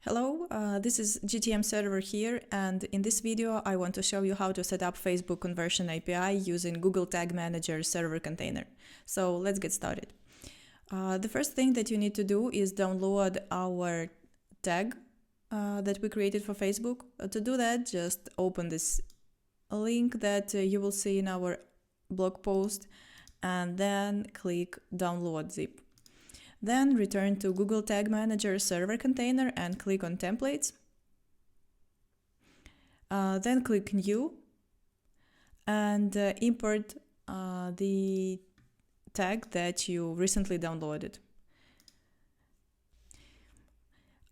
Hello, this is GTM server here, and in this video I want to show you how to set up Facebook conversion API using Google Tag Manager server container. So let's get started. The first thing that you need to do is download our tag that we created for Facebook. To do that, just open this link that you will see in our blog post and then click download zip. Then return to Google Tag Manager server container and click on templates. Then click new and import the tag that you recently downloaded.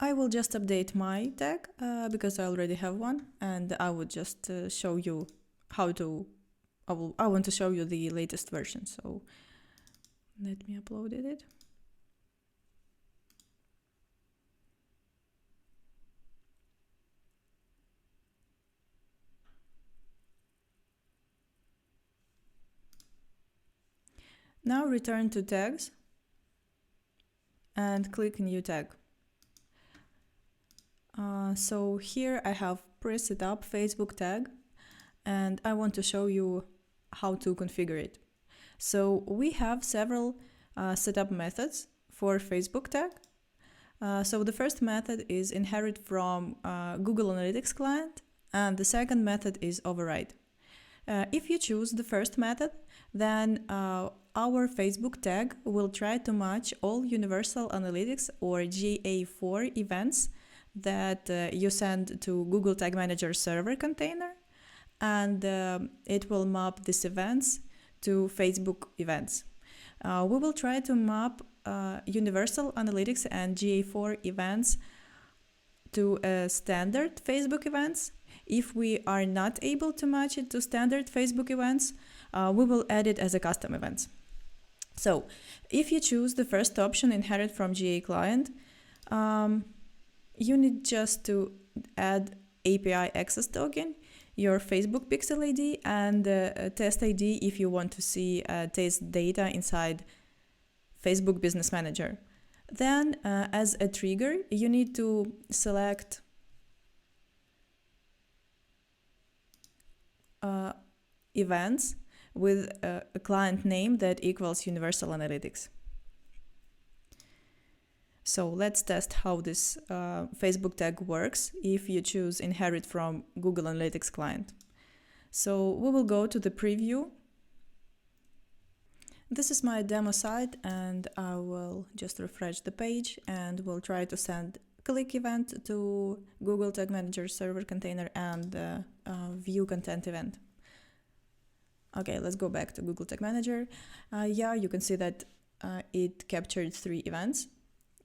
I will just update my tag because I already have one, and I would just show you how to. I want to show you the latest version. So let me upload it. Now return to tags and click new tag. So here I have preset up Facebook tag, and I want to show you how to configure it. So we have several setup methods for Facebook tag. So the first method is inherit from Google Analytics client, and the second method is override. If you choose the first method, then our Facebook tag will try to match all Universal Analytics or GA4 events that you send to Google Tag Manager server container, and it will map these events to Facebook events. We will try to map Universal Analytics and GA4 events to standard Facebook events. If we are not able to match it to standard Facebook events, we will add it as a custom event. So if you choose the first option, inherit from GA client, you need just to add API access token, your Facebook pixel ID, and test ID if you want to see test data inside Facebook Business Manager. Then as a trigger, you need to select events with a client name that equals Universal Analytics. So let's test how this Facebook tag works if you choose inherit from Google Analytics client. So we will go to the preview. This is my demo site, and I will just refresh the page and we'll try to send click event to Google Tag Manager server container and view content event. Okay, let's go back to Google Tag Manager. Yeah, you can see that it captured 3 events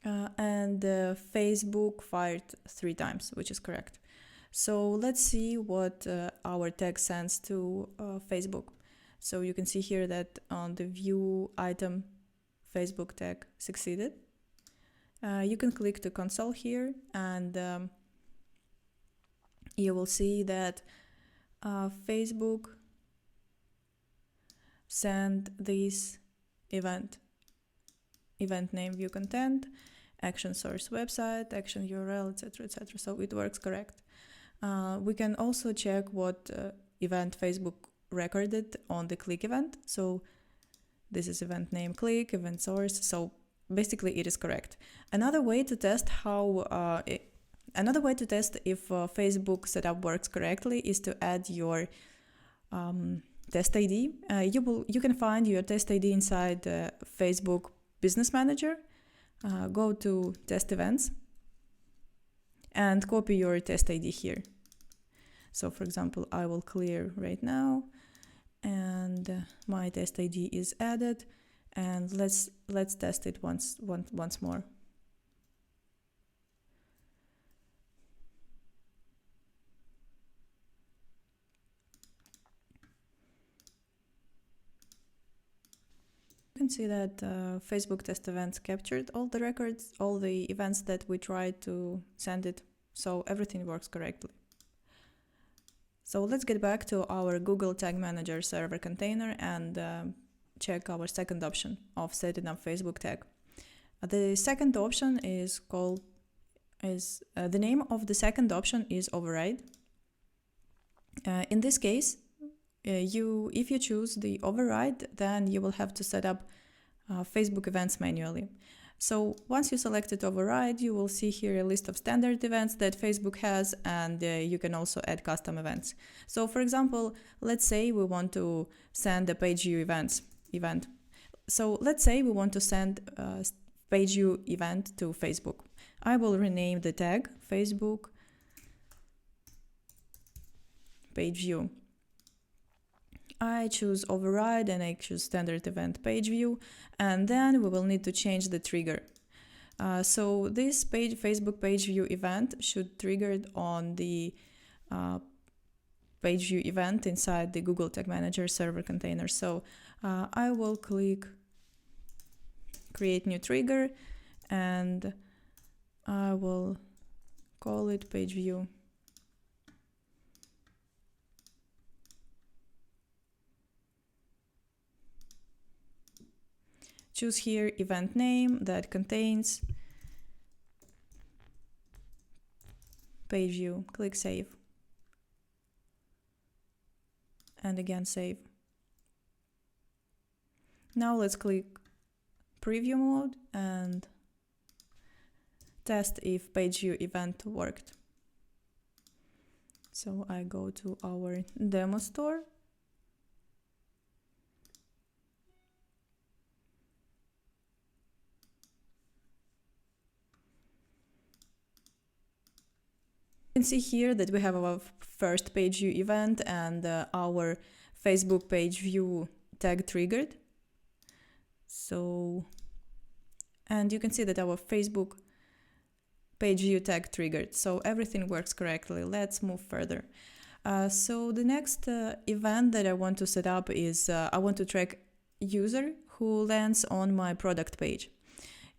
and Facebook fired 3 times, which is correct. So let's see what our tag sends to Facebook. So you can see here that on the view item, Facebook tag succeeded. You can click to console here, and you will see that Facebook send this event name, view content, action source website, action URL, etc., etc. So it works correct. We can also check what event Facebook recorded on the click event. So this is event name click, event source. So basically it is correct. Another way to test if Facebook setup works correctly is to add your test ID. You can find your test ID inside Facebook Business Manager. Go to test events and copy your test ID here. So for example, I will clear right now, and my test ID is added, and let's test it once more. You can see that Facebook test events captured all the records, all the events that we tried to send it, so everything works correctly. So let's get back to our Google Tag Manager server container and check our second option of setting up Facebook tag. The second option is called is the name of the second option is override. In this case, if you choose the override, then you will have to set up Facebook events manually. So once you selected override, you will see here a list of standard events that Facebook has, and you can also add custom events. So for example, let's say we want to send a page view event. So let's say we want to send a page view event to Facebook. I will rename the tag Facebook page view. I choose override and I choose standard event page view, and then we will need to change the trigger. So this Facebook page view event should trigger on the page view event inside the Google Tag Manager server container. So I will click create new trigger and I will call it page view. Choose here event name that contains page view. Click save. And again save. Now let's click preview mode and test if page view event worked. So I go to our demo store. You can see here that we have our first page view event and our Facebook page view tag triggered. So, and you can see that our Facebook page view tag triggered. So everything works correctly. Let's move further. So the next event that I want to set up is I want to track user who lands on my product page.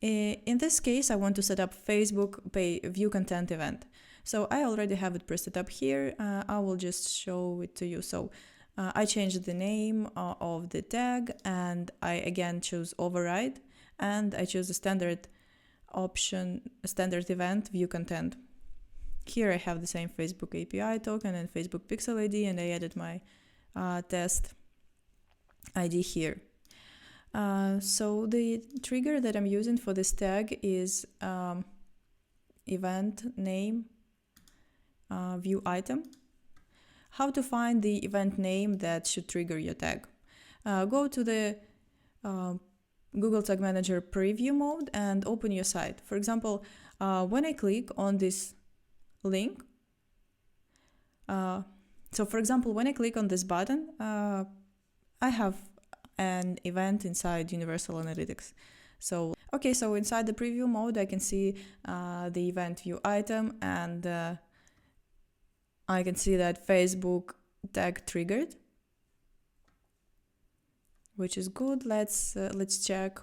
In this case, I want to set up Facebook view content event. So I already have it preset up here. I will just show it to you. So I changed the name of the tag and I again choose override and I choose the standard option, standard event view content. Here I have the same Facebook API token and Facebook pixel ID, and I added my test ID here. So the trigger that I'm using for this tag is event name view item. How to find the event name that should trigger your tag? Go to the Google Tag Manager preview mode and open your site. For example, when I click on this link, so for example, when I click on this button, I have an event inside Universal Analytics. So, okay, so inside the preview mode, I can see the event view item and I can see that Facebook tag triggered, which is good. Let's check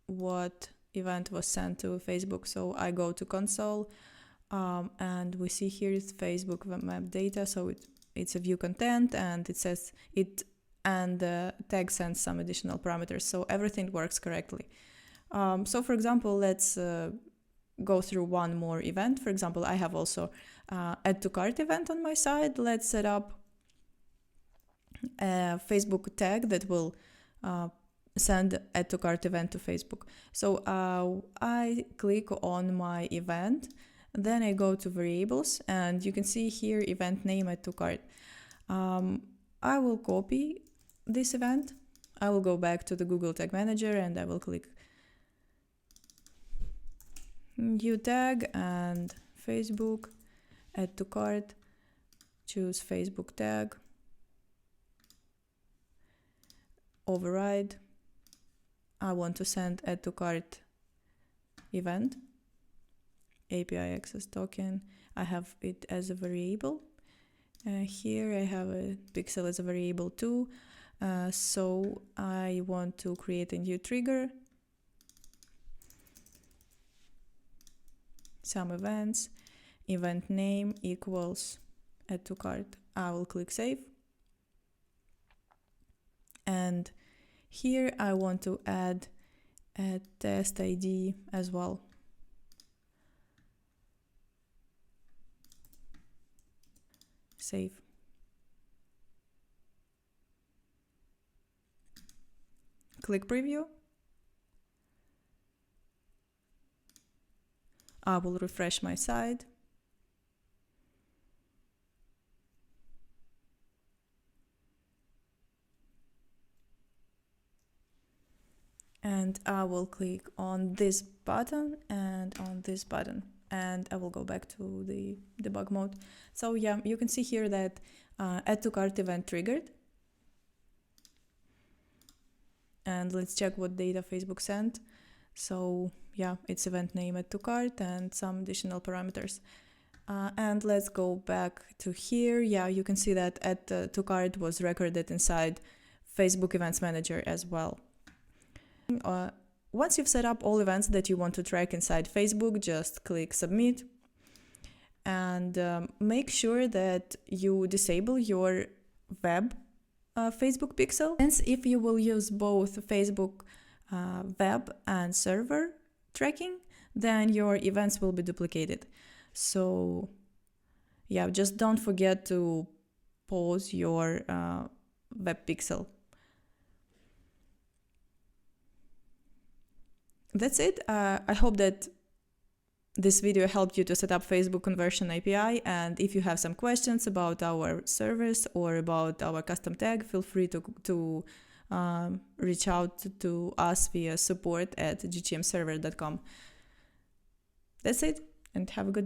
what event was sent to Facebook. So I go to console and we see here is Facebook map data. So it's a view content and it says it and the tag sends some additional parameters. So everything works correctly. So for example, let's go through one more event. For example, I have also add to cart event on my side. Let's set up a Facebook tag that will send add to cart event to Facebook. So I click on my event, then I go to variables and you can see here event name add to cart. I will copy this event. I will go back to the Google Tag Manager and I will click new tag and Facebook, add to cart, choose Facebook tag, override. I want to send add to cart event, API access token. I have it as a variable. Here I have a pixel as a variable too. So I want to create a new trigger. Some events, event name equals add to cart. I will click save. And here I want to add a test ID as well. Save. Click preview. I will refresh my site. And I will click on this button and on this button, and I will go back to the debug mode. So yeah, you can see here that add to cart event triggered. And let's check what data Facebook sent. So yeah, it's event name add to cart and some additional parameters. And let's go back to here. Yeah, you can see that add to cart was recorded inside Facebook Events Manager as well. Once you've set up all events that you want to track inside Facebook, just click submit and make sure that you disable your web Facebook pixel. Since if you will use both Facebook web and server tracking, then your events will be duplicated. So yeah, just don't forget to pause your web pixel. That's it. I hope that this video helped you to set up Facebook Conversion API, and if you have some questions about our service or about our custom tag, feel free to reach out to us via support@gtmserver.com. That's it, and have a good day.